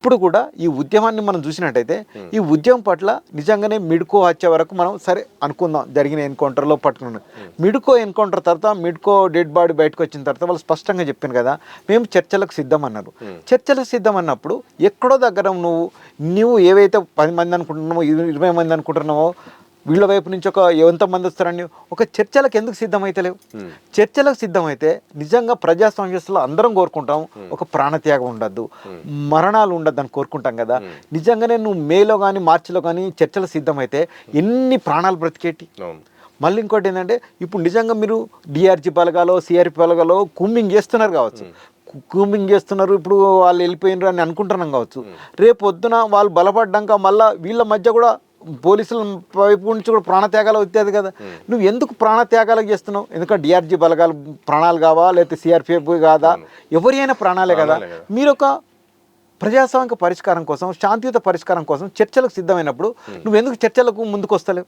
ఇప్పుడు కూడా ఈ ఉద్యమాన్ని మనం చూసినట్టయితే ఈ ఉద్యమం పట్ల నిజంగానే మిడ్కో వచ్చే వరకు మనం సరే అనుకుందాం, జరిగిన ఎన్కౌంటర్లో పట్టుకున్నాం. మిడ్కో ఎన్కౌంటర్ తర్వాత మిడ్కో డెడ్ బాడీ బయటకు వచ్చిన తర్వాత వాళ్ళు స్పష్టంగా చెప్పాను కదా, మేము చర్చలకు సిద్ధం అన్నారు. చర్చలకు సిద్ధం అన్నప్పుడు ఎక్కడో దగ్గర నువ్వు ఏవైతే 10 మంది అనుకుంటున్నావో 20 మంది అనుకుంటున్నావో వీళ్ళ వైపు నుంచి ఎంతమంది వస్తారని ఒక చర్చలకు ఎందుకు సిద్ధమైతలేవు? చర్చలకు సిద్ధమైతే నిజంగా ప్రజాస్వామ్యంలో అందరం కోరుకుంటాం ఒక ప్రాణత్యాగం ఉండద్దు, మరణాలు ఉండద్దు అని కోరుకుంటాం కదా. నిజంగానే నువ్వు మేలో కానీ మార్చిలో కానీ చర్చలకు సిద్ధమైతే ఎన్ని ప్రాణాలు బ్రతికేటి. మళ్ళీ ఇంకోటి ఏంటంటే ఇప్పుడు నిజంగా మీరు డిఆర్జీ బలగాలో సిఆర్పి బలగాలో కూంబింగ్ చేస్తున్నారు కావచ్చు, కూంబింగ్ చేస్తున్నారు, ఇప్పుడు వాళ్ళు వెళ్ళిపోయినారు అని అనుకుంటున్నాం కావచ్చు. రేపు పొద్దున వాళ్ళు బలపడ్డాక మళ్ళీ వీళ్ళ మధ్య కూడా పోలీసుల వైపు నుంచి కూడా ప్రాణత్యాగాలు వచ్చేది కదా. నువ్వు ఎందుకు ప్రాణత్యాగాలకు చేస్తున్నావు? ఎందుకంటే డిఆర్జీ బలగాలు ప్రాణాలు కావా, లేకపోతే సిఆర్పిఎఫ్ కాదా, ఎవరి అయినా ప్రాణాలే కదా. మీరు ఒక ప్రజాస్వామిక పరిష్కారం కోసం, శాంతియుత పరిష్కారం కోసం చర్చలకు సిద్ధమైనప్పుడు నువ్వు ఎందుకు చర్చలకు ముందుకు వస్తలేవు?